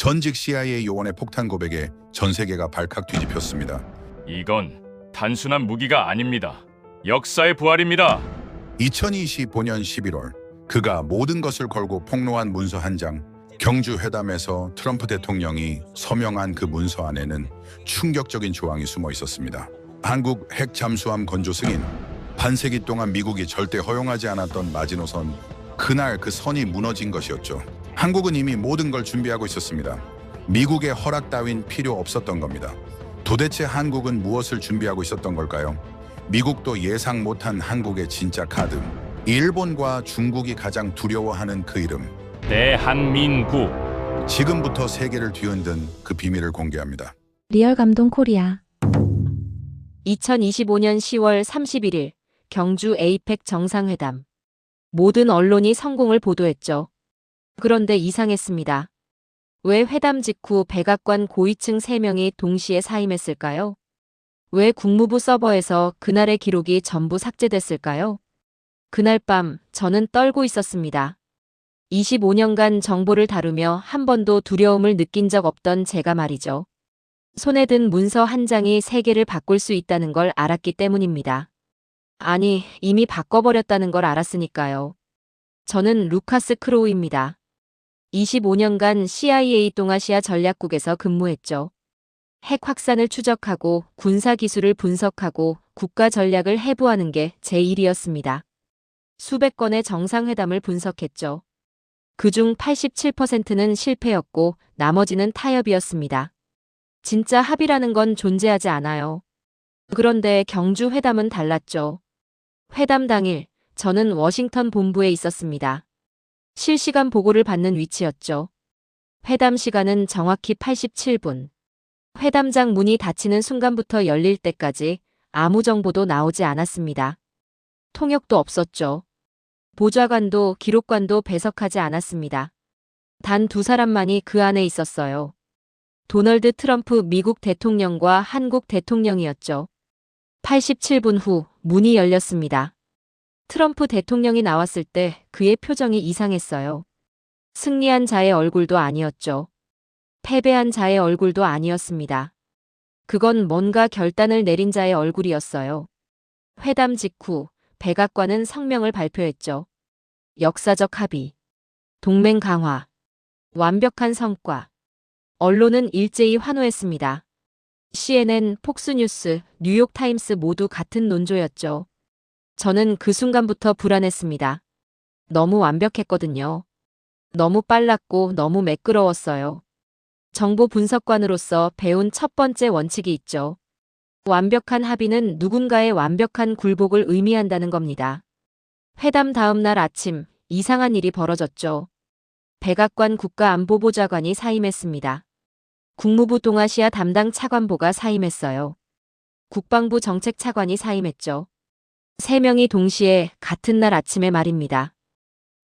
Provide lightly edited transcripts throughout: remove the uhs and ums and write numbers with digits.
전직 CIA 요원의 폭탄 고백에 전 세계가 발칵 뒤집혔습니다. 이건 단순한 무기가 아닙니다. 역사의 부활입니다. 2025년 11월 그가 모든 것을 걸고 폭로한 문서 한 장. 경주 회담에서 트럼프 대통령이 서명한 그 문서 안에는 충격적인 조항이 숨어 있었습니다. 한국 핵 잠수함 건조 승인, 반세기 동안 미국이 절대 허용하지 않았던 마지노선, 그날 그 선이 무너진 것이었죠. 한국은 이미 모든 걸 준비하고 있었습니다. 미국의 허락 따윈 필요 없었던 겁니다. 도대체 한국은 무엇을 준비하고 있었던 걸까요? 미국도 예상 못한 한국의 진짜 카드. 일본과 중국이 가장 두려워하는 그 이름. 대한민국. 지금부터 세계를 뒤흔든 그 비밀을 공개합니다. 리얼 감동 코리아. 2025년 10월 31일 경주 에이펙 정상회담. 모든 언론이 성공을 보도했죠. 그런데 이상했습니다. 왜 회담 직후 백악관 고위층 3명이 동시에 사임했을까요? 왜 국무부 서버에서 그날의 기록이 전부 삭제됐을까요? 그날 밤 저는 떨고 있었습니다. 25년간 정보를 다루며 한 번도 두려움을 느낀 적 없던 제가 말이죠. 손에 든 문서 한 장이 세계를 바꿀 수 있다는 걸 알았기 때문입니다. 아니, 이미 바꿔버렸다는 걸 알았으니까요. 저는 루카스 크로우입니다. 25년간 CIA 동아시아 전략국에서 근무했죠. 핵 확산을 추적하고 군사기술을 분석하고 국가 전략을 해부하는 게 제 일이었습니다. 수백 건의 정상회담을 분석했죠. 그중 87%는 실패였고 나머지는 타협이었습니다. 진짜 합의라는 건 존재하지 않아요. 그런데 경주 회담은 달랐죠. 회담 당일 저는 워싱턴 본부에 있었습니다. 실시간 보고를 받는 위치였죠. 회담 시간은 정확히 87분. 회담장 문이 닫히는 순간부터 열릴 때까지 아무 정보도 나오지 않았습니다. 통역도 없었죠. 보좌관도 기록관도 배석하지 않았습니다. 단 2사람만이 그 안에 있었어요. 도널드 트럼프 미국 대통령과 한국 대통령이었죠. 87분 후 문이 열렸습니다. 트럼프 대통령이 나왔을 때 그의 표정이 이상했어요. 승리한 자의 얼굴도 아니었죠. 패배한 자의 얼굴도 아니었습니다. 그건 뭔가 결단을 내린 자의 얼굴이었어요. 회담 직후 백악관은 성명을 발표했죠. 역사적 합의, 동맹 강화, 완벽한 성과. 언론은 일제히 환호했습니다. CNN, 폭스뉴스, 뉴욕타임스 모두 같은 논조였죠. 저는 그 순간부터 불안했습니다. 너무 완벽했거든요. 너무 빨랐고 너무 매끄러웠어요. 정보 분석관으로서 배운 첫 번째 원칙이 있죠. 완벽한 합의는 누군가의 완벽한 굴복을 의미한다는 겁니다. 회담 다음 날 아침 이상한 일이 벌어졌죠. 백악관 국가안보보좌관이 사임했습니다. 국무부 동아시아 담당 차관보가 사임했어요. 국방부 정책차관이 사임했죠. 3명이 동시에 같은 날 아침에 말입니다.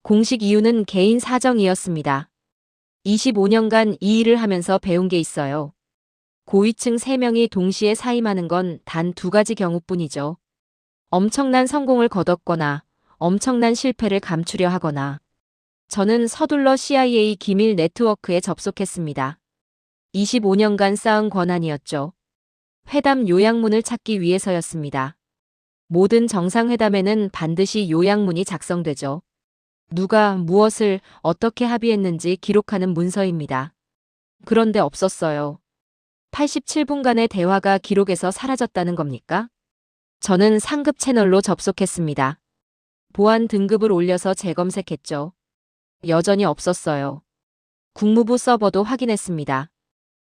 공식 이유는 개인 사정이었습니다. 25년간 이 일을 하면서 배운 게 있어요. 고위층 3명이 동시에 사임하는 건 단 2가지 경우뿐이죠. 엄청난 성공을 거뒀거나 엄청난 실패를 감추려 하거나. 저는 서둘러 CIA 기밀 네트워크에 접속했습니다. 25년간 쌓은 권한이었죠. 회담 요약문을 찾기 위해서였습니다. 모든 정상회담에는 반드시 요약문이 작성되죠. 누가 무엇을 어떻게 합의했는지 기록하는 문서입니다. 그런데 없었어요. 87분간의 대화가 기록에서 사라졌다는 겁니까? 저는 상급 채널로 접속했습니다. 보안 등급을 올려서 재검색했죠. 여전히 없었어요. 국무부 서버도 확인했습니다.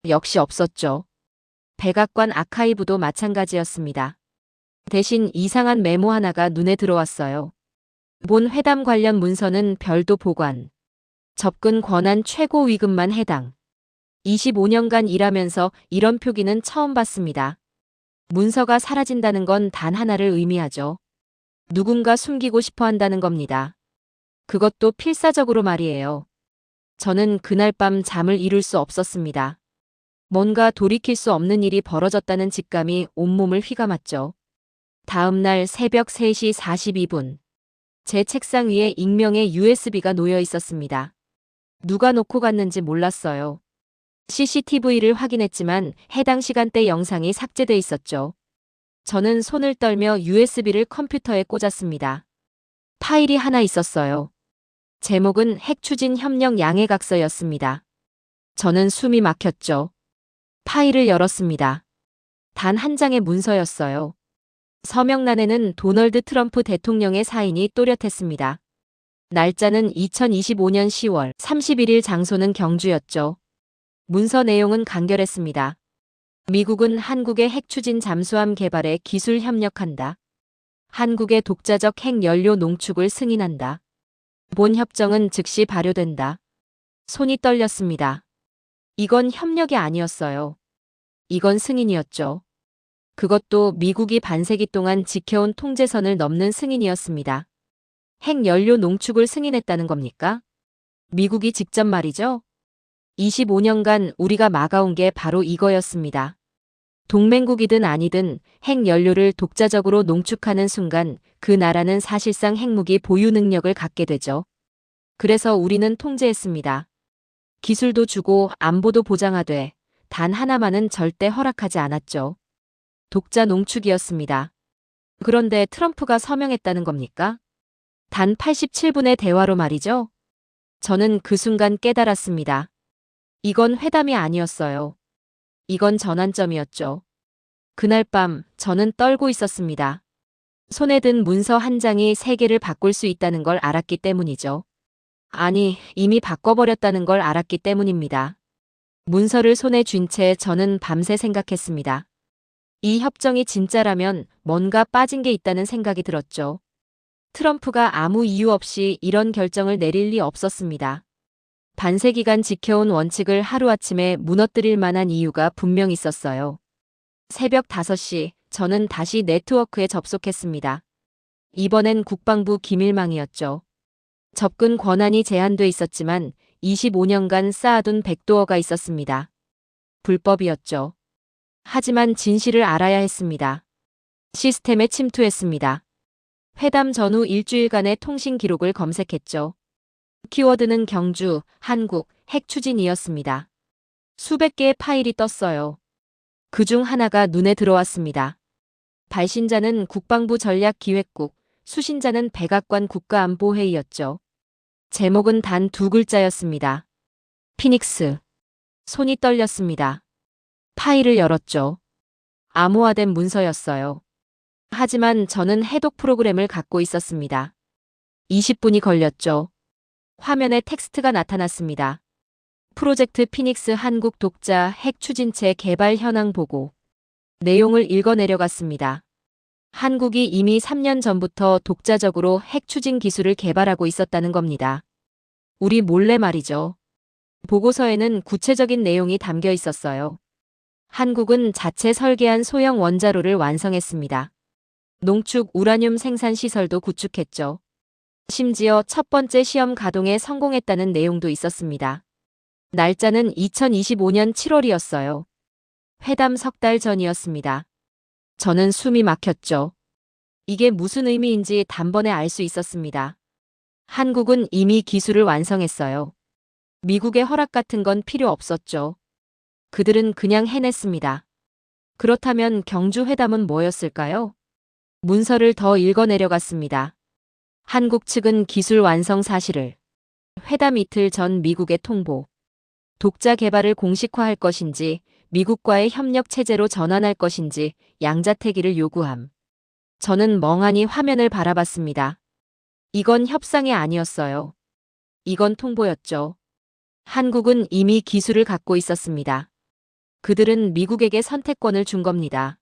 역시 없었죠. 백악관 아카이브도 마찬가지였습니다. 대신 이상한 메모 하나가 눈에 들어왔어요. 본 회담 관련 문서는 별도 보관, 접근 권한 최고 위급만 해당. 25년간 일하면서 이런 표기는 처음 봤습니다. 문서가 사라진다는 건 단 하나를 의미하죠. 누군가 숨기고 싶어 한다는 겁니다. 그것도 필사적으로 말이에요. 저는 그날 밤 잠을 이룰 수 없었습니다. 뭔가 돌이킬 수 없는 일이 벌어졌다는 직감이 온몸을 휘감았죠. 다음 날 새벽 3시 42분. 제 책상 위에 익명의 USB가 놓여 있었습니다. 누가 놓고 갔는지 몰랐어요. CCTV를 확인했지만 해당 시간대 영상이 삭제돼 있었죠. 저는 손을 떨며 USB를 컴퓨터에 꽂았습니다. 파일이 하나 있었어요. 제목은 핵추진 협력 양해각서였습니다. 저는 숨이 막혔죠. 파일을 열었습니다. 단 한 장의 문서였어요. 서명란에는 도널드 트럼프 대통령의 사인이 또렷했습니다. 날짜는 2025년 10월 31일, 장소는 경주였죠. 문서 내용은 간결했습니다. 미국은 한국의 핵추진 잠수함 개발에 기술 협력한다. 한국의 독자적 핵연료 농축을 승인한다. 본 협정은 즉시 발효된다. 손이 떨렸습니다. 이건 협력이 아니었어요. 이건 승인이었죠. 그것도 미국이 반세기 동안 지켜온 통제선을 넘는 승인이었습니다. 핵연료 농축을 승인했다는 겁니까? 미국이 직접 말이죠. 25년간 우리가 막아온 게 바로 이거였습니다. 동맹국이든 아니든 핵연료를 독자적으로 농축하는 순간 그 나라는 사실상 핵무기 보유 능력을 갖게 되죠. 그래서 우리는 통제했습니다. 기술도 주고 안보도 보장하되 단 하나만은 절대 허락하지 않았죠. 독자 농축이었습니다. 그런데 트럼프가 서명했다는 겁니까? 단 87분의 대화로 말이죠. 저는 그 순간 깨달았습니다. 이건 회담이 아니었어요. 이건 전환점이었죠. 그날 밤 저는 떨고 있었습니다. 손에 든 문서 한 장이 세계를 바꿀 수 있다는 걸 알았기 때문이죠. 아니, 이미 바꿔버렸다는 걸 알았기 때문입니다. 문서를 손에 쥔 채 저는 밤새 생각했습니다. 이 협정이 진짜라면 뭔가 빠진 게 있다는 생각이 들었죠. 트럼프가 아무 이유 없이 이런 결정을 내릴 리 없었습니다. 반세기간 지켜온 원칙을 하루아침에 무너뜨릴 만한 이유가 분명 있었어요. 새벽 5시, 저는 다시 네트워크에 접속했습니다. 이번엔 국방부 기밀망이었죠. 접근 권한이 제한돼 있었지만 25년간 쌓아둔 백도어가 있었습니다. 불법이었죠. 하지만 진실을 알아야 했습니다. 시스템에 침투했습니다. 회담 전후 일주일간의 통신 기록을 검색했죠. 키워드는 경주, 한국, 핵추진이었습니다. 수백 개의 파일이 떴어요. 그중 하나가 눈에 들어왔습니다. 발신자는 국방부 전략기획국, 수신자는 백악관 국가안보회의였죠. 제목은 단 2글자였습니다. 피닉스. 손이 떨렸습니다. 파일을 열었죠. 암호화된 문서였어요. 하지만 저는 해독 프로그램을 갖고 있었습니다. 20분이 걸렸죠. 화면에 텍스트가 나타났습니다. 프로젝트 피닉스 한국 독자 핵 추진체 개발 현황 보고. 내용을 읽어 내려갔습니다. 한국이 이미 3년 전부터 독자적으로 핵 추진 기술을 개발하고 있었다는 겁니다. 우리 몰래 말이죠. 보고서에는 구체적인 내용이 담겨 있었어요. 한국은 자체 설계한 소형 원자로를 완성했습니다. 농축 우라늄 생산 시설도 구축했죠. 심지어 첫 번째 시험 가동에 성공했다는 내용도 있었습니다. 날짜는 2025년 7월이었어요. 회담 3달 전이었습니다. 저는 숨이 막혔죠. 이게 무슨 의미인지 단번에 알 수 있었습니다. 한국은 이미 기술을 완성했어요. 미국의 허락 같은 건 필요 없었죠. 그들은 그냥 해냈습니다. 그렇다면 경주 회담은 뭐였을까요? 문서를 더 읽어 내려갔습니다. 한국 측은 기술 완성 사실을 회담 이틀 전 미국에 통보. 독자 개발을 공식화할 것인지 미국과의 협력 체제로 전환할 것인지 양자택일을 요구함. 저는 멍하니 화면을 바라봤습니다. 이건 협상이 아니었어요. 이건 통보였죠. 한국은 이미 기술을 갖고 있었습니다. 그들은 미국에게 선택권을 준 겁니다.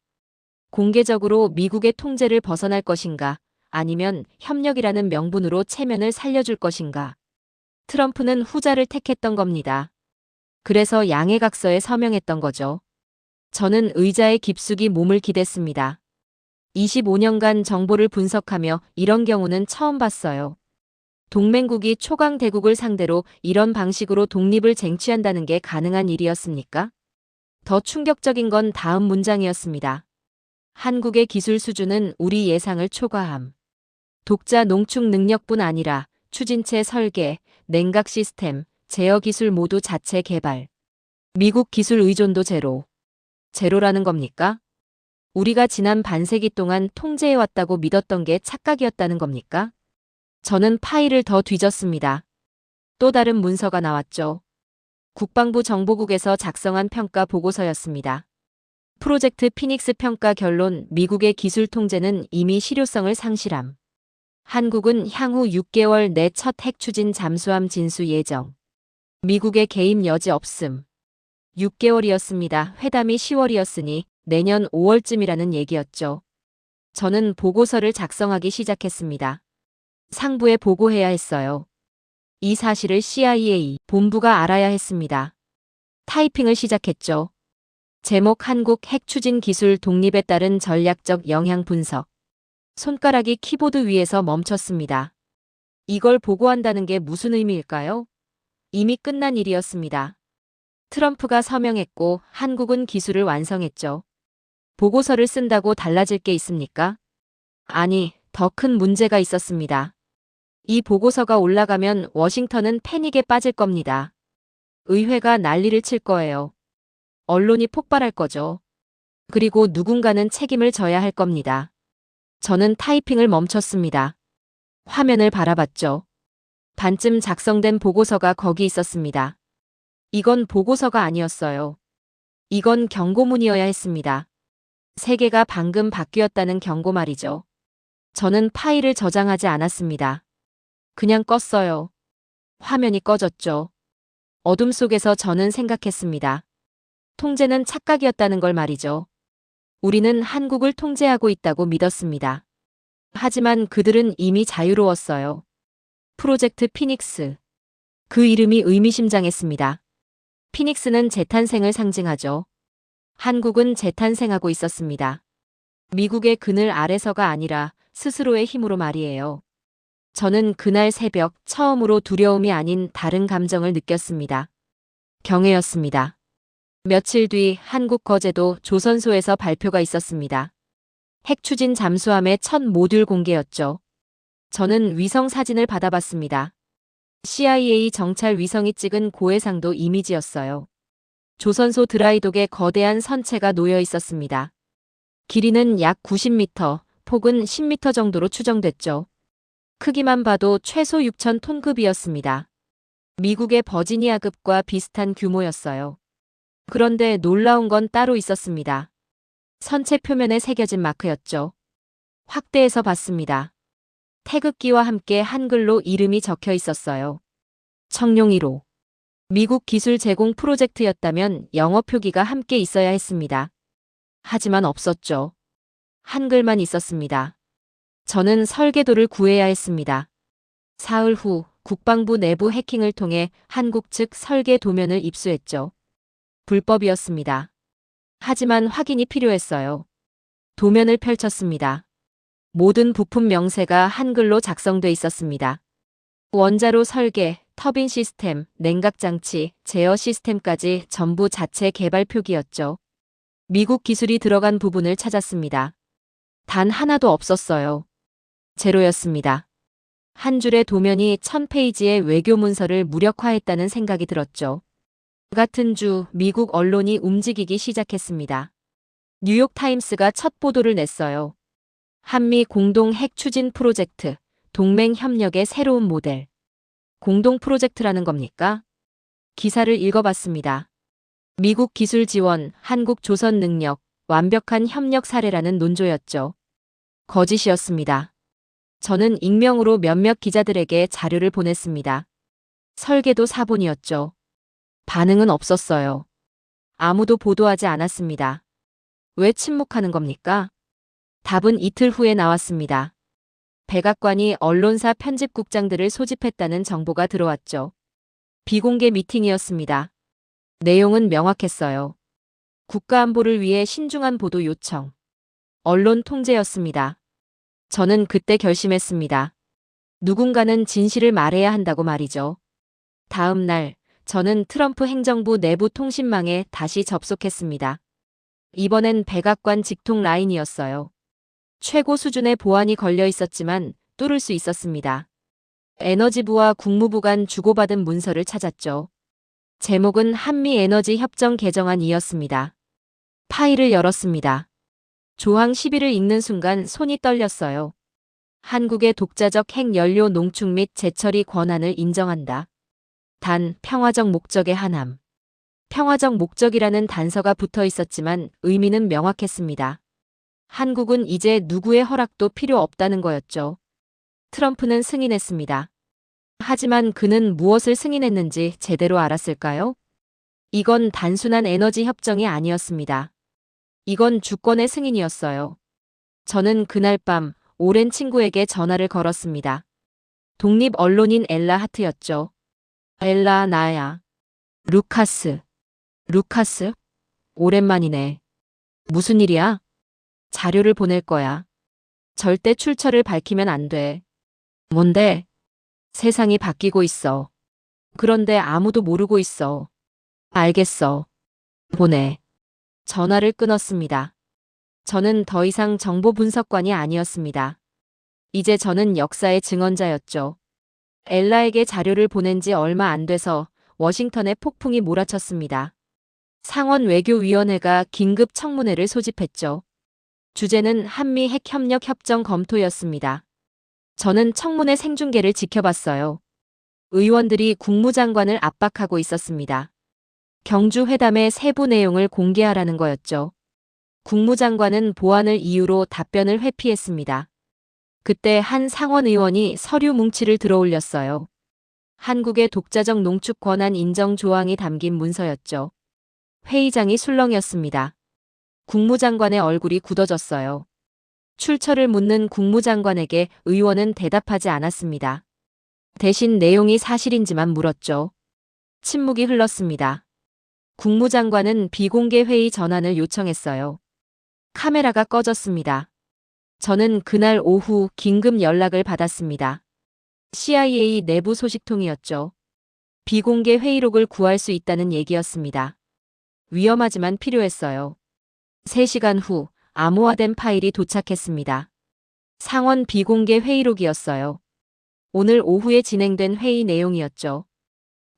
공개적으로 미국의 통제를 벗어날 것인가, 아니면 협력이라는 명분으로 체면을 살려줄 것인가. 트럼프는 후자를 택했던 겁니다. 그래서 양해각서에 서명했던 거죠. 저는 의자에 깊숙이 몸을 기댔습니다. 25년간 정보를 분석하며 이런 경우는 처음 봤어요. 동맹국이 초강 대국을 상대로 이런 방식으로 독립을 쟁취한다는 게 가능한 일이었습니까? 더 충격적인 건 다음 문장이었습니다. 한국의 기술 수준은 우리 예상을 초과함. 독자 농축 능력뿐 아니라 추진체 설계, 냉각 시스템, 제어 기술 모두 자체 개발. 미국 기술 의존도 제로. 제로라는 겁니까? 우리가 지난 반세기 동안 통제해왔다고 믿었던 게 착각이었다는 겁니까? 저는 파일을 더 뒤졌습니다. 또 다른 문서가 나왔죠. 국방부 정보국에서 작성한 평가 보고서였습니다. 프로젝트 피닉스 평가 결론: 미국의 기술 통제는 이미 실효성을 상실함. 한국은 향후 6개월 내 첫 핵 추진 잠수함 진수 예정. 미국의 개입 여지 없음. 6개월이었습니다. 회담이 10월이었으니 내년 5월쯤이라는 얘기였죠. 저는 보고서를 작성하기 시작했습니다. 상부에 보고해야 했어요. 이 사실을 CIA 본부가 알아야 했습니다. 타이핑을 시작했죠. 제목: 한국 핵 추진 기술 독립에 따른 전략적 영향 분석. 손가락이 키보드 위에서 멈췄습니다. 이걸 보고한다는 게 무슨 의미일까요? 이미 끝난 일이었습니다. 트럼프가 서명했고 한국은 기술을 완성했죠. 보고서를 쓴다고 달라질 게 있습니까? 아니, 더 큰 문제가 있었습니다. 이 보고서가 올라가면 워싱턴은 패닉에 빠질 겁니다. 의회가 난리를 칠 거예요. 언론이 폭발할 거죠. 그리고 누군가는 책임을 져야 할 겁니다. 저는 타이핑을 멈췄습니다. 화면을 바라봤죠. 반쯤 작성된 보고서가 거기 있었습니다. 이건 보고서가 아니었어요. 이건 경고문이어야 했습니다. 세계가 방금 바뀌었다는 경고 말이죠. 저는 파일을 저장하지 않았습니다. 그냥 껐어요. 화면이 꺼졌죠. 어둠 속에서 저는 생각했습니다. 통제는 착각이었다는 걸 말이죠. 우리는 한국을 통제하고 있다고 믿었습니다. 하지만 그들은 이미 자유로웠어요. 프로젝트 피닉스. 그 이름이 의미심장했습니다. 피닉스는 재탄생을 상징하죠. 한국은 재탄생하고 있었습니다. 미국의 그늘 아래서가 아니라 스스로의 힘으로 말이에요. 저는 그날 새벽 처음으로 두려움이 아닌 다른 감정을 느꼈습니다. 경외였습니다. 며칠 뒤 한국 거제도 조선소에서 발표가 있었습니다. 핵 추진 잠수함의 첫 모듈 공개였죠. 저는 위성 사진을 받아봤습니다. CIA 정찰 위성이 찍은 고해상도 이미지였어요. 조선소 드라이독에 거대한 선체가 놓여 있었습니다. 길이는 약 90m, 폭은 10m 정도로 추정됐죠. 크기만 봐도 최소 6,000톤급이었습니다. 미국의 버지니아급과 비슷한 규모였어요. 그런데 놀라운 건 따로 있었습니다. 선체 표면에 새겨진 마크였죠. 확대해서 봤습니다. 태극기와 함께 한글로 이름이 적혀 있었어요. 청룡 1호. 미국 기술 제공 프로젝트였다면 영어 표기가 함께 있어야 했습니다. 하지만 없었죠. 한글만 있었습니다. 저는 설계도를 구해야 했습니다. 사흘 후 국방부 내부 해킹을 통해 한국 측 설계 도면을 입수했죠. 불법이었습니다. 하지만 확인이 필요했어요. 도면을 펼쳤습니다. 모든 부품 명세가 한글로 작성돼 있었습니다. 원자로 설계, 터빈 시스템, 냉각 장치, 제어 시스템까지 전부 자체 개발 표기였죠. 미국 기술이 들어간 부분을 찾았습니다. 단 하나도 없었어요. 제로였습니다. 한 줄의 도면이 1000페이지의 외교 문서를 무력화했다는 생각이 들었죠. 같은 주 미국 언론이 움직이기 시작했습니다. 뉴욕타임스가 첫 보도를 냈어요. 한미 공동 핵 추진 프로젝트, 동맹 협력의 새로운 모델. 공동 프로젝트라는 겁니까? 기사를 읽어봤습니다. 미국 기술 지원, 한국 조선 능력, 완벽한 협력 사례라는 논조였죠. 거짓이었습니다. 저는 익명으로 몇몇 기자들에게 자료를 보냈습니다. 설계도 사본이었죠. 반응은 없었어요. 아무도 보도하지 않았습니다. 왜 침묵하는 겁니까? 답은 이틀 후에 나왔습니다. 백악관이 언론사 편집국장들을 소집했다는 정보가 들어왔죠. 비공개 미팅이었습니다. 내용은 명확했어요. 국가안보를 위해 신중한 보도 요청. 언론 통제였습니다. 저는 그때 결심했습니다. 누군가는 진실을 말해야 한다고 말이죠. 다음 날, 저는 트럼프 행정부 내부 통신망에 다시 접속했습니다. 이번엔 백악관 직통 라인이었어요. 최고 수준의 보안이 걸려 있었지만 뚫을 수 있었습니다. 에너지부와 국무부 간 주고받은 문서를 찾았죠. 제목은 한미 에너지 협정 개정안이었습니다. 파일을 열었습니다. 조항 11을 읽는 순간 손이 떨렸어요. 한국의 독자적 핵연료 농축 및 재처리 권한을 인정한다. 단, 평화적 목적에 한함. 평화적 목적이라는 단서가 붙어 있었지만 의미는 명확했습니다. 한국은 이제 누구의 허락도 필요 없다는 거였죠. 트럼프는 승인했습니다. 하지만 그는 무엇을 승인했는지 제대로 알았을까요? 이건 단순한 에너지 협정이 아니었습니다. 이건 주권의 승인이었어요. 저는 그날 밤 오랜 친구에게 전화를 걸었습니다. 독립 언론인 엘라 하트였죠. 엘라, 나야. 루카스. 루카스? 오랜만이네. 무슨 일이야? 자료를 보낼 거야. 절대 출처를 밝히면 안 돼. 뭔데? 세상이 바뀌고 있어. 그런데 아무도 모르고 있어. 알겠어. 보내. 전화를 끊었습니다. 저는 더 이상 정보 분석관이 아니었습니다. 이제 저는 역사의 증언자였죠. 엘라에게 자료를 보낸 지 얼마 안 돼서 워싱턴에 폭풍이 몰아쳤습니다. 상원 외교위원회가 긴급 청문회를 소집했죠. 주제는 한미 핵협력 협정 검토였습니다. 저는 청문회 생중계를 지켜봤어요. 의원들이 국무장관을 압박하고 있었습니다. 경주 회담의 세부 내용을 공개하라는 거였죠. 국무장관은 보안을 이유로 답변을 회피했습니다. 그때 한 상원 의원이 서류 뭉치를 들어올렸어요. 한국의 독자적 농축 권한 인정 조항이 담긴 문서였죠. 회의장이 술렁이었습니다. 국무장관의 얼굴이 굳어졌어요. 출처를 묻는 국무장관에게 의원은 대답하지 않았습니다. 대신 내용이 사실인지만 물었죠. 침묵이 흘렀습니다. 국무장관은 비공개 회의 전환을 요청했어요. 카메라가 꺼졌습니다. 저는 그날 오후 긴급 연락을 받았습니다. CIA 내부 소식통이었죠. 비공개 회의록을 구할 수 있다는 얘기였습니다. 위험하지만 필요했어요. 3시간 후 암호화된 파일이 도착했습니다. 상원 비공개 회의록이었어요. 오늘 오후에 진행된 회의 내용이었죠.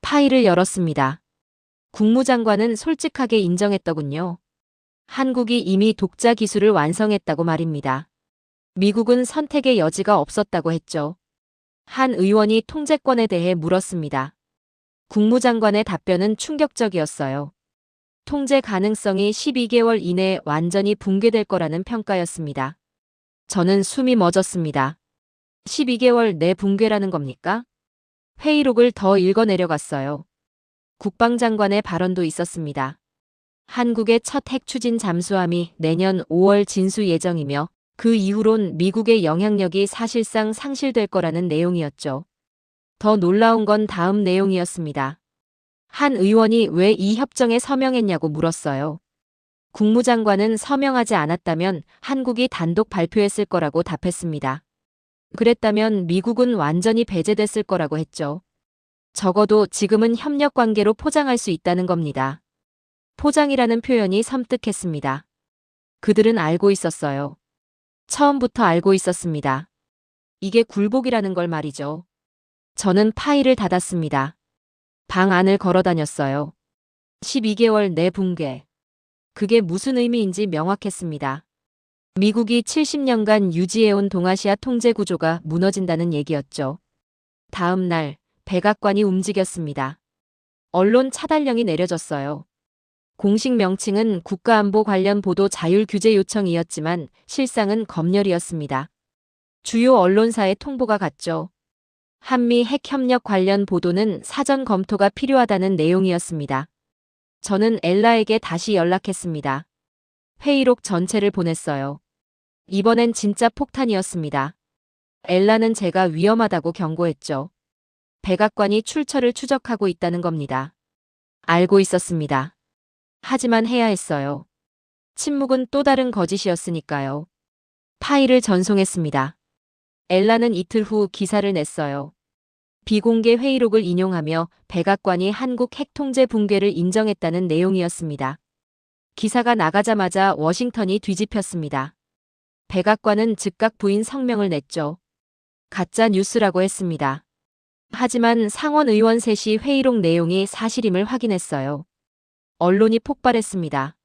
파일을 열었습니다. 국무장관은 솔직하게 인정했더군요. 한국이 이미 독자 기술을 완성했다고 말입니다. 미국은 선택의 여지가 없었다고 했죠. 한 의원이 통제권에 대해 물었습니다. 국무장관의 답변은 충격적이었어요. 통제 가능성이 12개월 이내에 완전히 붕괴될 거라는 평가였습니다. 저는 숨이 멎었습니다. 12개월 내 붕괴라는 겁니까? 회의록을 더 읽어 내려갔어요. 국방장관의 발언도 있었습니다. 한국의 첫 핵 추진 잠수함이 내년 5월 진수 예정이며 그 이후론 미국의 영향력이 사실상 상실될 거라는 내용이었죠. 더 놀라운 건 다음 내용이었습니다. 한 의원이 왜 이 협정에 서명했냐고 물었어요. 국무장관은 서명하지 않았다면 한국이 단독 발표했을 거라고 답했습니다. 그랬다면 미국은 완전히 배제됐을 거라고 했죠. 적어도 지금은 협력 관계로 포장할 수 있다는 겁니다. 포장이라는 표현이 섬뜩했습니다. 그들은 알고 있었어요. 처음부터 알고 있었습니다. 이게 굴복이라는 걸 말이죠. 저는 파일을 닫았습니다. 방 안을 걸어 다녔어요. 12개월 내 붕괴. 그게 무슨 의미인지 명확했습니다. 미국이 70년간 유지해온 동아시아 통제 구조가 무너진다는 얘기였죠. 다음 날 백악관이 움직였습니다. 언론 차단령이 내려졌어요. 공식 명칭은 국가안보 관련 보도 자율 규제 요청이었지만 실상은 검열이었습니다. 주요 언론사에 통보가 갔죠. 한미 핵협력 관련 보도는 사전 검토가 필요하다는 내용이었습니다. 저는 엘라에게 다시 연락했습니다. 회의록 전체를 보냈어요. 이번엔 진짜 폭탄이었습니다. 엘라는 제가 위험하다고 경고했죠. 백악관이 출처를 추적하고 있다는 겁니다. 알고 있었습니다. 하지만 해야 했어요. 침묵은 또 다른 거짓이었으니까요. 파일을 전송했습니다. 엘라는 이틀 후 기사를 냈어요. 비공개 회의록을 인용하며 백악관이 한국 핵통제 붕괴를 인정했다는 내용이었습니다. 기사가 나가자마자 워싱턴이 뒤집혔습니다. 백악관은 즉각 부인 성명을 냈죠. 가짜 뉴스라고 했습니다. 하지만 상원 의원 셋이 회의록 내용이 사실임을 확인했어요. 언론이 폭발했습니다.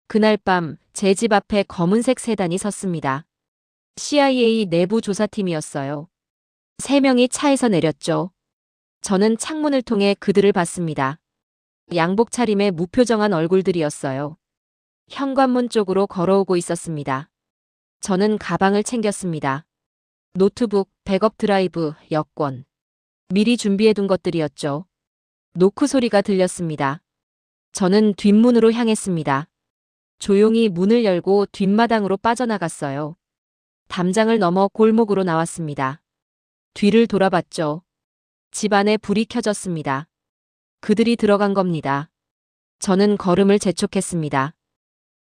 그날 밤 제 집 앞에 검은색 세단이 섰습니다. CIA 내부 조사팀이었어요. 3명이 차에서 내렸죠. 저는 창문을 통해 그들을 봤습니다. 양복 차림의 무표정한 얼굴들이었어요. 현관문 쪽으로 걸어오고 있었습니다. 저는 가방을 챙겼습니다. 노트북, 백업 드라이브, 여권. 미리 준비해둔 것들이었죠. 노크 소리가 들렸습니다. 저는 뒷문으로 향했습니다. 조용히 문을 열고 뒷마당으로 빠져나갔어요. 담장을 넘어 골목으로 나왔습니다. 뒤를 돌아봤죠. 집 안에 불이 켜졌습니다. 그들이 들어간 겁니다. 저는 걸음을 재촉했습니다.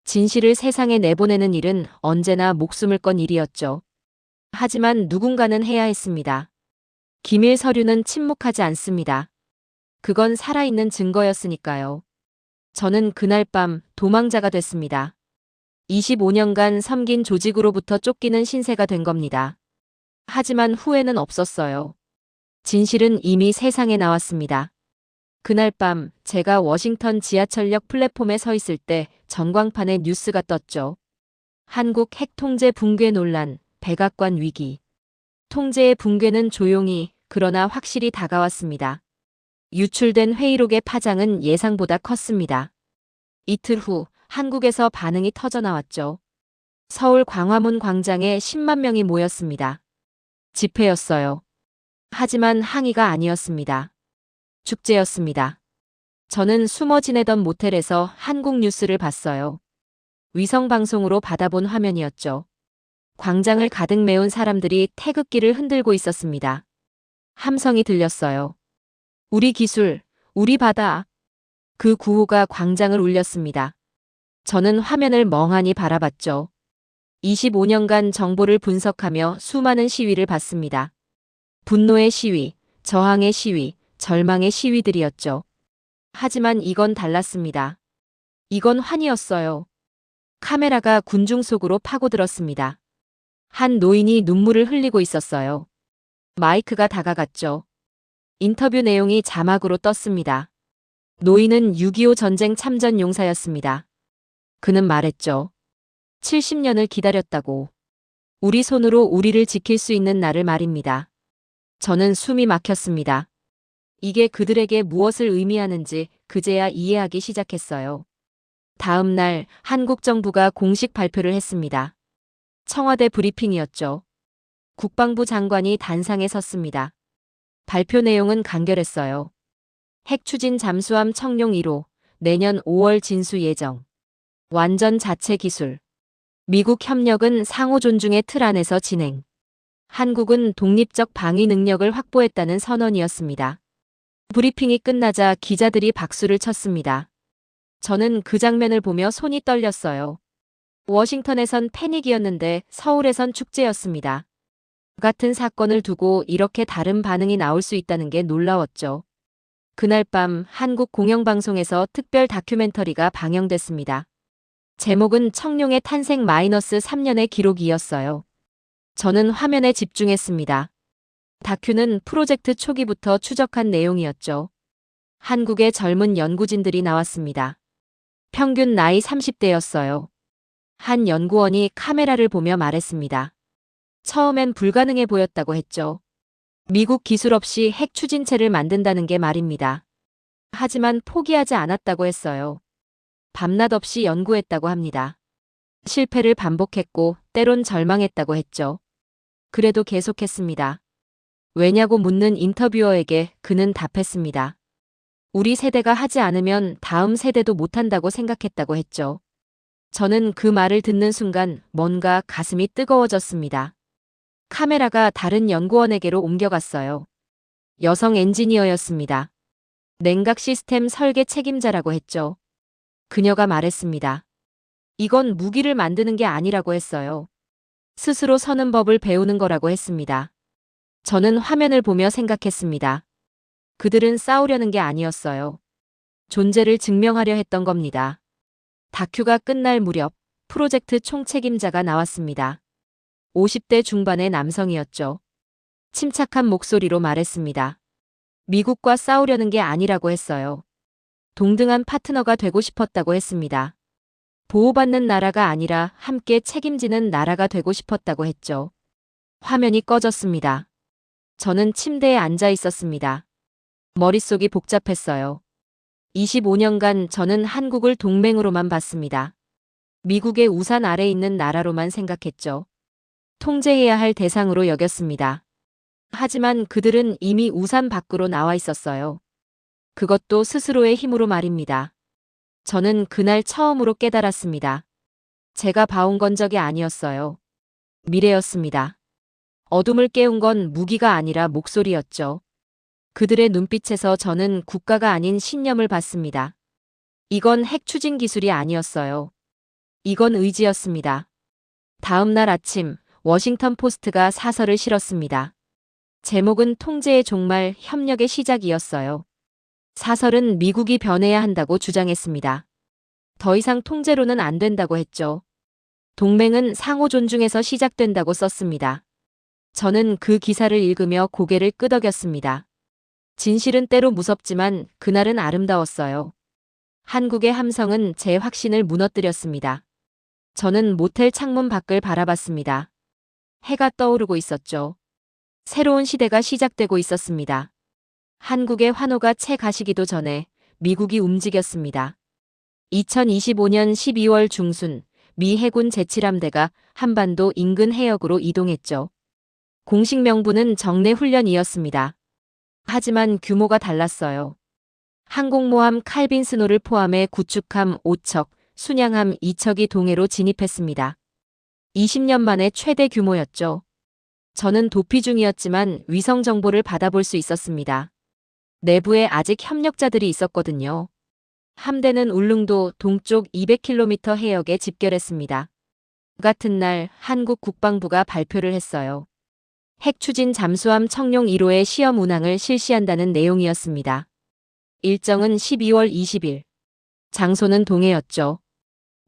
진실을 세상에 내보내는 일은 언제나 목숨을 건 일이었죠. 하지만 누군가는 해야 했습니다. 기밀 서류는 침묵하지 않습니다. 그건 살아있는 증거였으니까요. 저는 그날 밤 도망자가 됐습니다. 25년간 섬긴 조직으로부터 쫓기는 신세가 된 겁니다. 하지만 후회는 없었어요. 진실은 이미 세상에 나왔습니다. 그날 밤 제가 워싱턴 지하철역 플랫폼에 서 있을 때 전광판에 뉴스가 떴죠. 한국 핵 통제 붕괴 논란, 백악관 위기. 통제의 붕괴는 조용히 그러나 확실히 다가왔습니다. 유출된 회의록의 파장은 예상보다 컸습니다. 이틀 후 한국에서 반응이 터져나왔죠. 서울 광화문 광장에 10만 명이 모였습니다. 집회였어요. 하지만 항의가 아니었습니다. 축제였습니다. 저는 숨어 지내던 모텔에서 한국 뉴스를 봤어요. 위성방송으로 받아본 화면이었죠. 광장을 가득 메운 사람들이 태극기를 흔들고 있었습니다. 함성이 들렸어요. 우리 기술, 우리 바다. 그 구호가 광장을 울렸습니다. 저는 화면을 멍하니 바라봤죠. 25년간 정보를 분석하며 수많은 시위를 봤습니다. 분노의 시위, 저항의 시위, 절망의 시위들이었죠. 하지만 이건 달랐습니다. 이건 환희였어요. 카메라가 군중 속으로 파고들었습니다. 한 노인이 눈물을 흘리고 있었어요. 마이크가 다가갔죠. 인터뷰 내용이 자막으로 떴습니다. 노인은 6.25 전쟁 참전 용사였습니다. 그는 말했죠. 70년을 기다렸다고. 우리 손으로 우리를 지킬 수 있는 날을 말입니다. 저는 숨이 막혔습니다. 이게 그들에게 무엇을 의미하는지 그제야 이해하기 시작했어요. 다음 날 한국 정부가 공식 발표를 했습니다. 청와대 브리핑이었죠. 국방부 장관이 단상에 섰습니다. 발표 내용은 간결했어요. 핵 추진 잠수함 청룡 1호, 내년 5월 진수 예정. 완전 자체 기술. 미국 협력은 상호 존중의 틀 안에서 진행. 한국은 독립적 방위 능력을 확보했다는 선언이었습니다. 브리핑이 끝나자 기자들이 박수를 쳤습니다. 저는 그 장면을 보며 손이 떨렸어요. 워싱턴에선 패닉이었는데 서울에선 축제였습니다. 같은 사건을 두고 이렇게 다른 반응이 나올 수 있다는 게 놀라웠죠. 그날 밤 한국 공영방송에서 특별 다큐멘터리가 방영됐습니다. 제목은 청룡의 탄생 -3년의 기록이었어요. 저는 화면에 집중했습니다. 다큐는 프로젝트 초기부터 추적한 내용이었죠. 한국의 젊은 연구진들이 나왔습니다. 평균 나이 30대였어요. 한 연구원이 카메라를 보며 말했습니다. 처음엔 불가능해 보였다고 했죠. 미국 기술 없이 핵 추진체를 만든다는 게 말입니다. 하지만 포기하지 않았다고 했어요. 밤낮 없이 연구했다고 합니다. 실패를 반복했고 때론 절망했다고 했죠. 그래도 계속했습니다. 왜냐고 묻는 인터뷰어에게 그는 답했습니다. 우리 세대가 하지 않으면 다음 세대도 못한다고 생각했다고 했죠. 저는 그 말을 듣는 순간 뭔가 가슴이 뜨거워졌습니다. 카메라가 다른 연구원에게로 옮겨갔어요. 여성 엔지니어였습니다. 냉각 시스템 설계 책임자라고 했죠. 그녀가 말했습니다. 이건 무기를 만드는 게 아니라고 했어요. 스스로 서는 법을 배우는 거라고 했습니다. 저는 화면을 보며 생각했습니다. 그들은 싸우려는 게 아니었어요. 존재를 증명하려 했던 겁니다. 다큐가 끝날 무렵 프로젝트 총책임자가 나왔습니다. 50대 중반의 남성이었죠. 침착한 목소리로 말했습니다. 미국과 싸우려는 게 아니라고 했어요. 동등한 파트너가 되고 싶었다고 했습니다. 보호받는 나라가 아니라 함께 책임지는 나라가 되고 싶었다고 했죠. 화면이 꺼졌습니다. 저는 침대에 앉아 있었습니다. 머릿속이 복잡했어요. 25년간 저는 한국을 동맹으로만 봤습니다. 미국의 우산 아래 있는 나라로만 생각했죠. 통제해야 할 대상으로 여겼습니다. 하지만 그들은 이미 우산 밖으로 나와 있었어요. 그것도 스스로의 힘으로 말입니다. 저는 그날 처음으로 깨달았습니다. 제가 봐온 건 적이 아니었어요. 미래였습니다. 어둠을 깨운 건 무기가 아니라 목소리였죠. 그들의 눈빛에서 저는 국가가 아닌 신념을 봤습니다. 이건 핵 추진 기술이 아니었어요. 이건 의지였습니다. 다음 날 아침 워싱턴 포스트가 사설을 실었습니다. 제목은 통제의 종말, 협력의 시작이었어요. 사설은 미국이 변해야 한다고 주장했습니다. 더 이상 통제로는 안 된다고 했죠. 동맹은 상호 존중에서 시작된다고 썼습니다. 저는 그 기사를 읽으며 고개를 끄덕였습니다. 진실은 때로 무섭지만 그날은 아름다웠어요. 한국의 함성은 제 확신을 무너뜨렸습니다. 저는 모텔 창문 밖을 바라봤습니다. 해가 떠오르고 있었죠. 새로운 시대가 시작되고 있었습니다. 한국의 환호가 채 가시기도 전에 미국이 움직였습니다. 2025년 12월 중순 미 해군 제7함대가 한반도 인근 해역으로 이동했죠. 공식 명분은 정례 훈련이었습니다. 하지만 규모가 달랐어요. 항공모함 칼빈 스노를 포함해 구축함 5척, 순양함 2척이 동해로 진입했습니다. 20년 만에 최대 규모였죠. 저는 도피 중이었지만 위성 정보를 받아볼 수 있었습니다. 내부에 아직 협력자들이 있었거든요. 함대는 울릉도 동쪽 200km 해역에 집결했습니다. 같은 날 한국 국방부가 발표를 했어요. 핵 추진 잠수함 청룡 1호의 시험 운항을 실시한다는 내용이었습니다. 일정은 12월 20일. 장소는 동해였죠.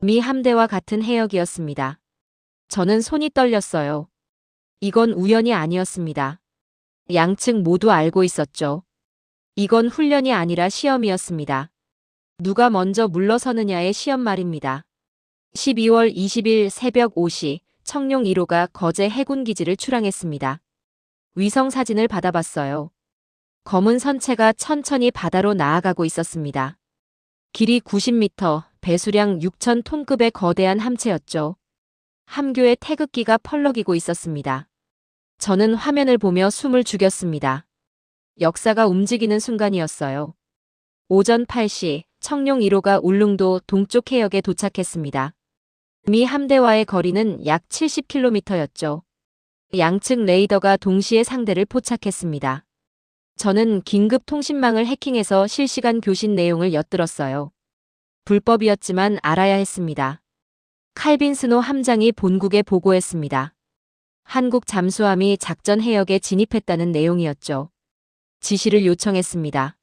미 함대와 같은 해역이었습니다. 저는 손이 떨렸어요. 이건 우연이 아니었습니다. 양측 모두 알고 있었죠. 이건 훈련이 아니라 시험이었습니다. 누가 먼저 물러서느냐의 시험 말입니다. 12월 20일 새벽 5시 청룡 1호가 거제 해군기지를 출항했습니다. 위성 사진을 받아봤어요. 검은 선체가 천천히 바다로 나아가고 있었습니다. 길이 90m, 배수량 6,000톤급의 거대한 함체였죠. 함교의 태극기가 펄럭이고 있었습니다. 저는 화면을 보며 숨을 죽였습니다. 역사가 움직이는 순간이었어요. 오전 8시 청룡 1호가 울릉도 동쪽 해역에 도착했습니다. 미 함대와의 거리는 약 70km였죠. 양측 레이더가 동시에 상대를 포착했습니다. 저는 긴급 통신망을 해킹해서 실시간 교신 내용을 엿들었어요. 불법이었지만 알아야 했습니다. 칼빈 스노 함장이 본국에 보고했습니다. 한국 잠수함이 작전 해역에 진입했다는 내용이었죠. 지시를 요청했습니다.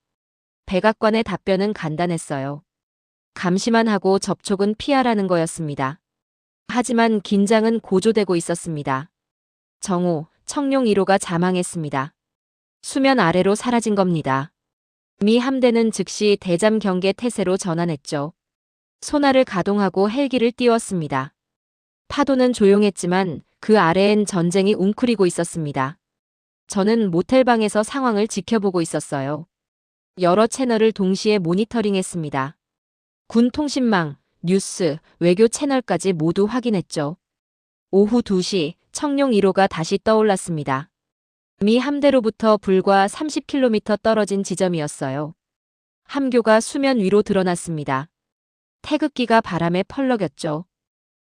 백악관의 답변은 간단했어요. 감시만 하고 접촉은 피하라는 거였습니다. 하지만 긴장은 고조되고 있었습니다. 정오, 청룡 1호가 자망했습니다. 수면 아래로 사라진 겁니다. 미 함대는 즉시 대잠 경계 태세로 전환했죠. 소나를 가동하고 헬기를 띄웠습니다. 파도는 조용했지만 그 아래엔 전쟁이 웅크리고 있었습니다. 저는 모텔방에서 상황을 지켜보고 있었어요. 여러 채널을 동시에 모니터링했습니다. 군 통신망, 뉴스, 외교 채널까지 모두 확인했죠. 오후 2시 청룡 1호가 다시 떠올랐습니다. 미 함대로부터 불과 30km 떨어진 지점이었어요. 함교가 수면 위로 드러났습니다. 태극기가 바람에 펄럭였죠.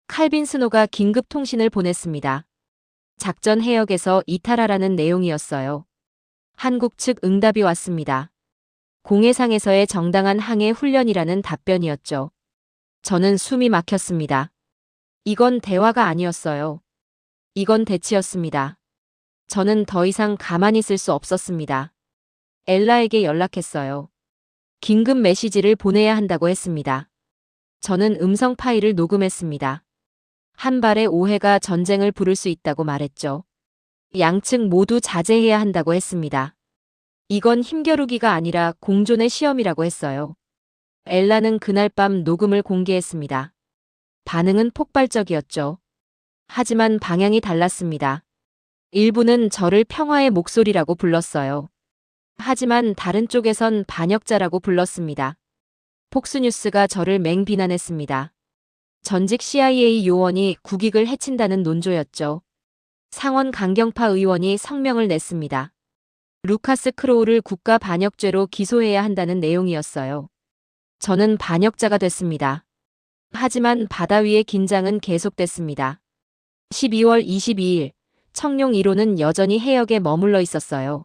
칼빈 스노가 긴급 통신을 보냈습니다. 작전 해역에서 이탈하라는 내용이었어요. 한국 측 응답이 왔습니다. 공해상에서의 정당한 항해 훈련이라는 답변이었죠. 저는 숨이 막혔습니다. 이건 대화가 아니었어요. 이건 대치였습니다. 저는 더 이상 가만히 있을 수 없었습니다. 엘라에게 연락했어요. 긴급 메시지를 보내야 한다고 했습니다. 저는 음성 파일을 녹음했습니다. 한 발의 오해가 전쟁을 부를 수 있다고 말했죠. 양측 모두 자제해야 한다고 했습니다. 이건 힘겨루기가 아니라 공존의 시험이라고 했어요. 엘라는 그날 밤 녹음을 공개했습니다. 반응은 폭발적이었죠. 하지만 방향이 달랐습니다. 일부는 저를 평화의 목소리라고 불렀어요. 하지만 다른 쪽에선 반역자라고 불렀습니다. 폭스뉴스가 저를 맹비난했습니다. 전직 CIA 요원이 국익을 해친다는 논조였죠. 상원 강경파 의원이 성명을 냈습니다. 루카스 크로우를 국가 반역죄로 기소해야 한다는 내용이었어요. 저는 반역자가 됐습니다. 하지만 바다 위의 긴장은 계속됐습니다. 12월 22일, 청룡 1호는 여전히 해역에 머물러 있었어요.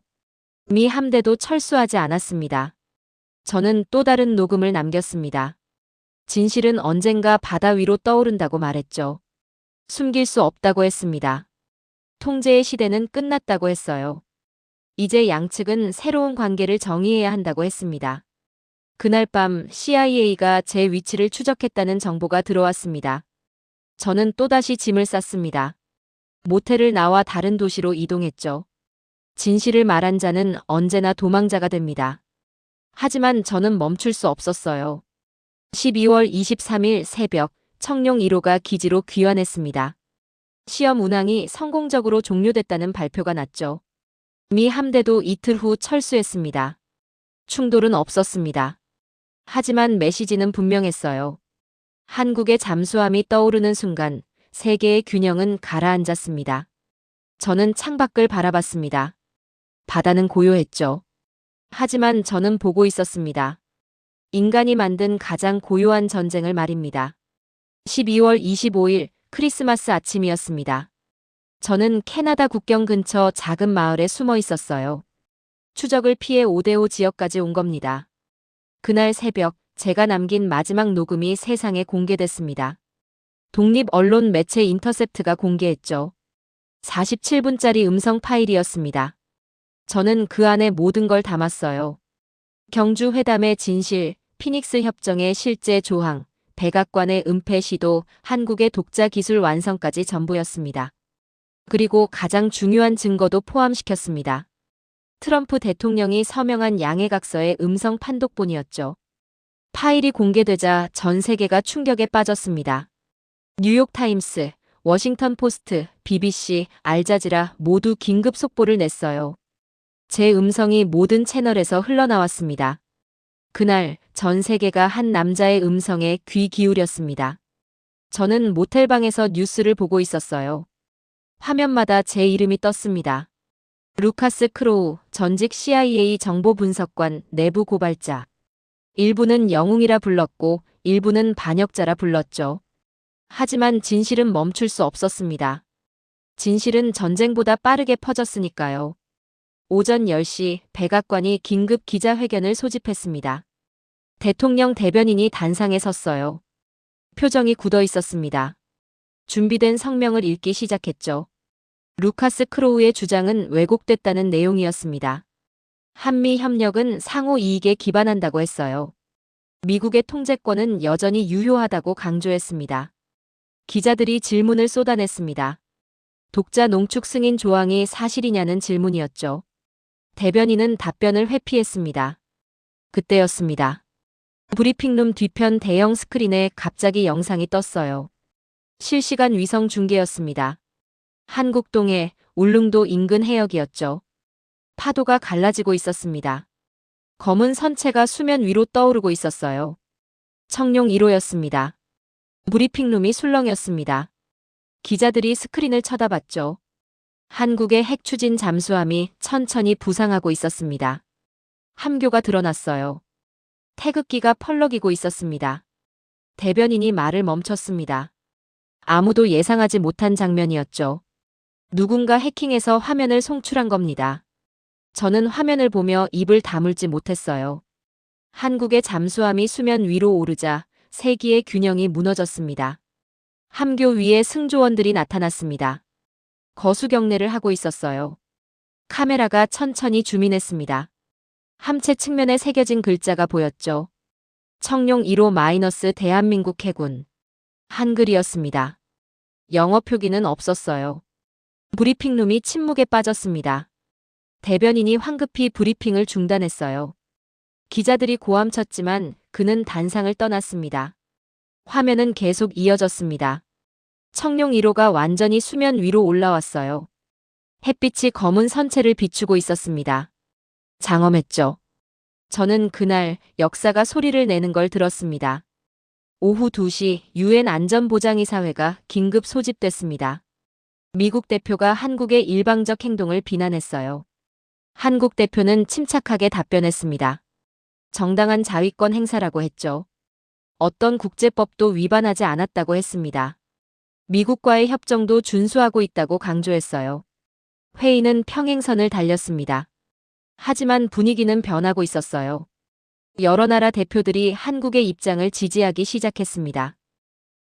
미 함대도 철수하지 않았습니다. 저는 또 다른 녹음을 남겼습니다. 진실은 언젠가 바다 위로 떠오른다고 말했죠. 숨길 수 없다고 했습니다. 통제의 시대는 끝났다고 했어요. 이제 양측은 새로운 관계를 정의해야 한다고 했습니다. 그날 밤 CIA가 제 위치를 추적했다는 정보가 들어왔습니다. 저는 또다시 짐을 쌌습니다. 모텔을 나와 다른 도시로 이동했죠. 진실을 말한 자는 언제나 도망자가 됩니다. 하지만 저는 멈출 수 없었어요. 12월 23일 새벽, 청룡 1호가 기지로 귀환했습니다. 시험 운항이 성공적으로 종료됐다는 발표가 났죠. 미 함대도 이틀 후 철수했습니다. 충돌은 없었습니다. 하지만 메시지는 분명했어요. 한국의 잠수함이 떠오르는 순간 세계의 균형은 가라앉았습니다. 저는 창밖을 바라봤습니다. 바다는 고요했죠. 하지만 저는 보고 있었습니다. 인간이 만든 가장 고요한 전쟁을 말입니다. 12월 25일 크리스마스 아침이었습니다. 저는 캐나다 국경 근처 작은 마을에 숨어 있었어요. 추적을 피해 오데오 지역까지 온 겁니다. 그날 새벽 제가 남긴 마지막 녹음이 세상에 공개됐습니다. 독립 언론 매체 인터셉트가 공개했죠. 47분짜리 음성 파일이었습니다. 저는 그 안에 모든 걸 담았어요. 경주 회담의 진실, 피닉스 협정의 실제 조항, 백악관의 은폐 시도, 한국의 독자 기술 완성까지 전부였습니다. 그리고 가장 중요한 증거도 포함시켰습니다. 트럼프 대통령이 서명한 양해각서의 음성 판독본이었죠. 파일이 공개되자 전 세계가 충격에 빠졌습니다. 뉴욕타임스, 워싱턴 포스트, BBC, 알자지라 모두 긴급 속보를 냈어요. 제 음성이 모든 채널에서 흘러나왔습니다. 그날 전 세계가 한 남자의 음성에 귀 기울였습니다. 저는 모텔방에서 뉴스를 보고 있었어요. 화면마다 제 이름이 떴습니다. 루카스 크로우, 전직 CIA 정보 분석관, 내부 고발자. 일부는 영웅이라 불렀고 일부는 반역자라 불렀죠. 하지만 진실은 멈출 수 없었습니다. 진실은 전쟁보다 빠르게 퍼졌으니까요. 오전 10시 백악관이 긴급 기자회견을 소집했습니다. 대통령 대변인이 단상에 섰어요. 표정이 굳어 있었습니다. 준비된 성명을 읽기 시작했죠. 루카스 크로우의 주장은 왜곡됐다는 내용이었습니다. 한미 협력은 상호 이익에 기반한다고 했어요. 미국의 통제권은 여전히 유효하다고 강조했습니다. 기자들이 질문을 쏟아냈습니다. 독자 농축 승인 조항이 사실이냐는 질문이었죠. 대변인은 답변을 회피했습니다. 그때였습니다. 브리핑룸 뒤편 대형 스크린에 갑자기 영상이 떴어요. 실시간 위성 중계였습니다. 한국동해 울릉도 인근 해역이었죠. 파도가 갈라지고 있었습니다. 검은 선체가 수면 위로 떠오르고 있었어요. 청룡 1호였습니다. 브리핑룸이 술렁였습니다. 기자들이 스크린을 쳐다봤죠. 한국의 핵 추진 잠수함이 천천히 부상하고 있었습니다. 함교가 드러났어요. 태극기가 펄럭이고 있었습니다. 대변인이 말을 멈췄습니다. 아무도 예상하지 못한 장면이었죠. 누군가 해킹해서 화면을 송출한 겁니다. 저는 화면을 보며 입을 다물지 못했어요. 한국의 잠수함이 수면 위로 오르자 세기의 균형이 무너졌습니다. 함교 위에 승조원들이 나타났습니다. 거수경례를 하고 있었어요. 카메라가 천천히 줌인했습니다. 함체 측면에 새겨진 글자가 보였죠. 청룡 1호 마이너스 대한민국 해군. 한글이었습니다. 영어 표기는 없었어요. 브리핑룸이 침묵에 빠졌습니다. 대변인이 황급히 브리핑을 중단했어요. 기자들이 고함쳤지만 그는 단상을 떠났습니다. 화면은 계속 이어졌습니다. 청룡 1호가 완전히 수면 위로 올라왔어요. 햇빛이 검은 선체를 비추고 있었습니다. 장엄했죠. 저는 그날 역사가 소리를 내는 걸 들었습니다. 오후 2시 유엔 안전보장이사회가 긴급 소집됐습니다. 미국 대표가 한국의 일방적 행동을 비난했어요. 한국 대표는 침착하게 답변했습니다. 정당한 자위권 행사라고 했죠. 어떤 국제법도 위반하지 않았다고 했습니다. 미국과의 협정도 준수하고 있다고 강조했어요. 회의는 평행선을 달렸습니다. 하지만 분위기는 변하고 있었어요. 여러 나라 대표들이 한국의 입장을 지지하기 시작했습니다.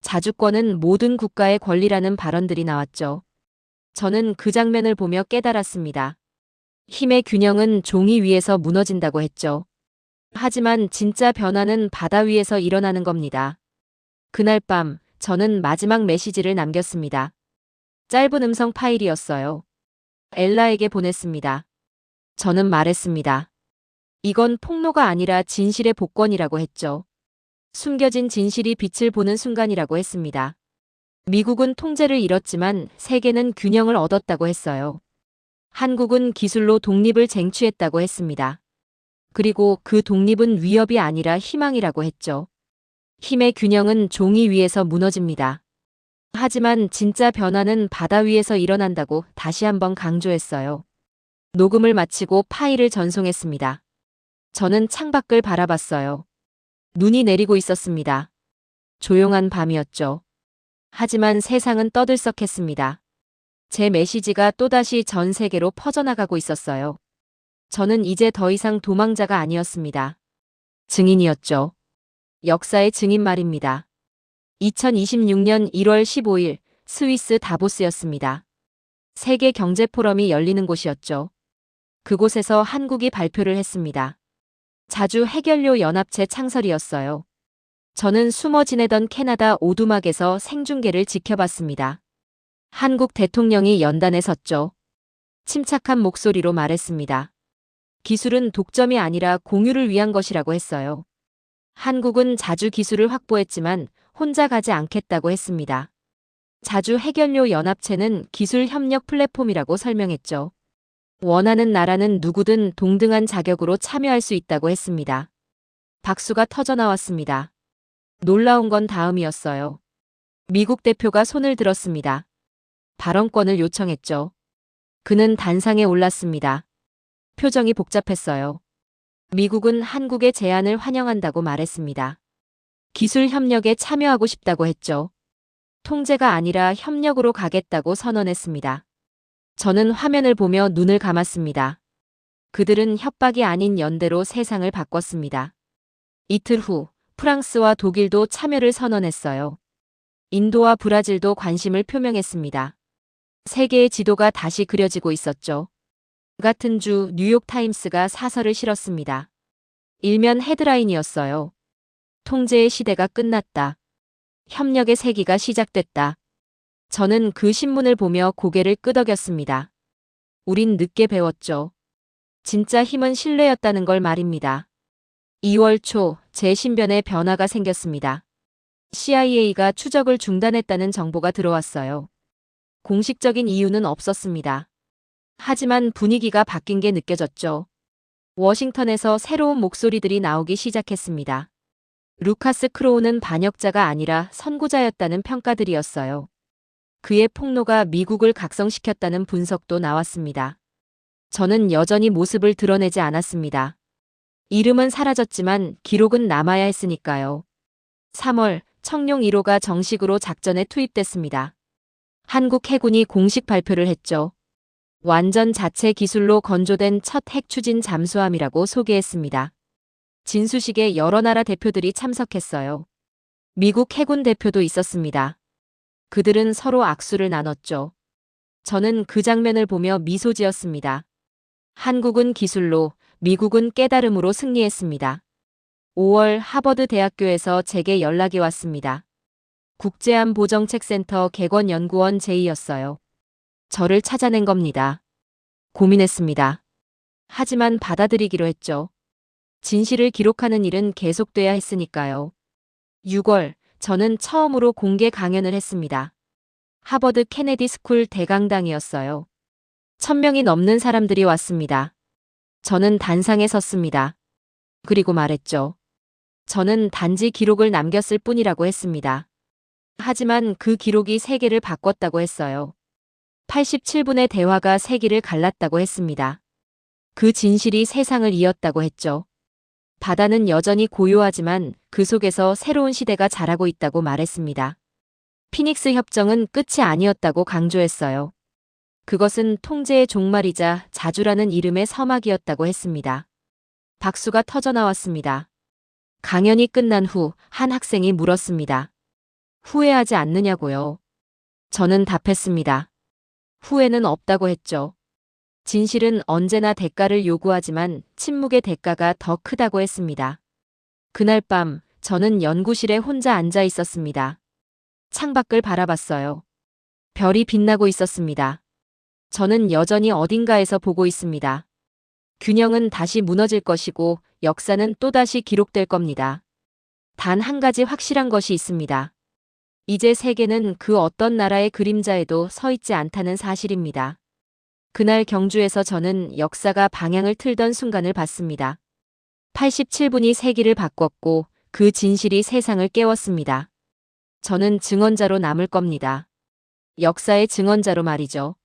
자주권은 모든 국가의 권리라는 발언들이 나왔죠. 저는 그 장면을 보며 깨달았습니다. 힘의 균형은 종이 위에서 무너진다고 했죠. 하지만 진짜 변화는 바다 위에서 일어나는 겁니다. 그날 밤 저는 마지막 메시지를 남겼습니다. 짧은 음성 파일이었어요. 엘라에게 보냈습니다. 저는 말했습니다. 이건 폭로가 아니라 진실의 복권이라고 했죠. 숨겨진 진실이 빛을 보는 순간이라고 했습니다. 미국은 통제를 잃었지만 세계는 균형을 얻었다고 했어요. 한국은 기술로 독립을 쟁취했다고 했습니다. 그리고 그 독립은 위협이 아니라 희망이라고 했죠. 힘의 균형은 종이 위에서 무너집니다. 하지만 진짜 변화는 바다 위에서 일어난다고 다시 한번 강조했어요. 녹음을 마치고 파일을 전송했습니다. 저는 창밖을 바라봤어요. 눈이 내리고 있었습니다. 조용한 밤이었죠. 하지만 세상은 떠들썩했습니다. 제 메시지가 또다시 전 세계로 퍼져나가고 있었어요. 저는 이제 더 이상 도망자가 아니었습니다. 증인이었죠. 역사의 증인 말입니다. 2026년 1월 15일 스위스 다보스였습니다. 세계 경제 포럼이 열리는 곳이었죠. 그곳에서 한국이 발표를 했습니다. 자주 해결료 연합체 창설이었어요. 저는 숨어 지내던 캐나다 오두막에서 생중계를 지켜봤습니다. 한국 대통령이 연단에 섰죠. 침착한 목소리로 말했습니다. 기술은 독점이 아니라 공유를 위한 것이라고 했어요. 한국은 자주 기술을 확보했지만 혼자 가지 않겠다고 했습니다. 자주 해결료 연합체는 기술 협력 플랫폼이라고 설명했죠. 원하는 나라는 누구든 동등한 자격으로 참여할 수 있다고 했습니다. 박수가 터져나왔습니다. 놀라운 건 다음이었어요. 미국 대표가 손을 들었습니다. 발언권을 요청했죠. 그는 단상에 올랐습니다. 표정이 복잡했어요. 미국은 한국의 제안을 환영한다고 말했습니다. 기술 협력에 참여하고 싶다고 했죠. 통제가 아니라 협력으로 가겠다고 선언했습니다. 저는 화면을 보며 눈을 감았습니다. 그들은 협박이 아닌 연대로 세상을 바꿨습니다. 이틀 후 프랑스와 독일도 참여를 선언했어요. 인도와 브라질도 관심을 표명했습니다. 세계의 지도가 다시 그려지고 있었죠. 같은 주 뉴욕타임스가 사설을 실었습니다. 일면 헤드라인이었어요. 통제의 시대가 끝났다. 협력의 세기가 시작됐다. 저는 그 신문을 보며 고개를 끄덕였습니다. 우린 늦게 배웠죠. 진짜 힘은 신뢰였다는 걸 말입니다. 2월 초 제 신변에 변화가 생겼습니다. CIA가 추적을 중단했다는 정보가 들어왔어요. 공식적인 이유는 없었습니다. 하지만 분위기가 바뀐 게 느껴졌죠. 워싱턴에서 새로운 목소리들이 나오기 시작했습니다. 루카스 크로우는 반역자가 아니라 선구자였다는 평가들이었어요. 그의 폭로가 미국을 각성시켰다는 분석도 나왔습니다. 저는 여전히 모습을 드러내지 않았습니다. 이름은 사라졌지만 기록은 남아야 했으니까요. 3월 청룡 1호가 정식으로 작전에 투입됐습니다. 한국 해군이 공식 발표를 했죠. 완전 자체 기술로 건조된 첫 핵 추진 잠수함이라고 소개했습니다. 진수식에 여러 나라 대표들이 참석했어요. 미국 해군 대표도 있었습니다. 그들은 서로 악수를 나눴죠. 저는 그 장면을 보며 미소 지었습니다. 한국은 기술로, 미국은 깨달음으로 승리했습니다. 5월 하버드 대학교에서 제게 연락이 왔습니다. 국제안보정책센터 개건연구원 제이였어요. 저를 찾아낸 겁니다. 고민했습니다. 하지만 받아들이기로 했죠. 진실을 기록하는 일은 계속돼야 했으니까요. 6월, 저는 처음으로 공개 강연을 했습니다. 하버드 케네디 스쿨 대강당이었어요. 1000명이 넘는 사람들이 왔습니다. 저는 단상에 섰습니다. 그리고 말했죠. 저는 단지 기록을 남겼을 뿐이라고 했습니다. 하지만 그 기록이 세계를 바꿨다고 했어요. 87분의 대화가 세기를 갈랐다고 했습니다. 그 진실이 세상을 이었다고 했죠. 바다는 여전히 고요하지만 그 속에서 새로운 시대가 자라고 있다고 말했습니다. 피닉스 협정은 끝이 아니었다고 강조했어요. 그것은 통제의 종말이자 자주라는 이름의 서막이었다고 했습니다. 박수가 터져나왔습니다. 강연이 끝난 후 한 학생이 물었습니다. 후회하지 않느냐고요? 저는 답했습니다. 후회는 없다고 했죠. 진실은 언제나 대가를 요구하지만 침묵의 대가가 더 크다고 했습니다. 그날 밤 저는 연구실에 혼자 앉아 있었습니다. 창밖을 바라봤어요. 별이 빛나고 있었습니다. 저는 여전히 어딘가에서 보고 있습니다. 균형은 다시 무너질 것이고 역사는 또다시 기록될 겁니다. 단 한 가지 확실한 것이 있습니다. 이제 세계는 그 어떤 나라의 그림자에도 서 있지 않다는 사실입니다. 그날 경주에서 저는 역사가 방향을 틀던 순간을 봤습니다. 87분이 세기를 바꿨고 그 진실이 세상을 깨웠습니다. 저는 증언자로 남을 겁니다. 역사의 증언자로 말이죠.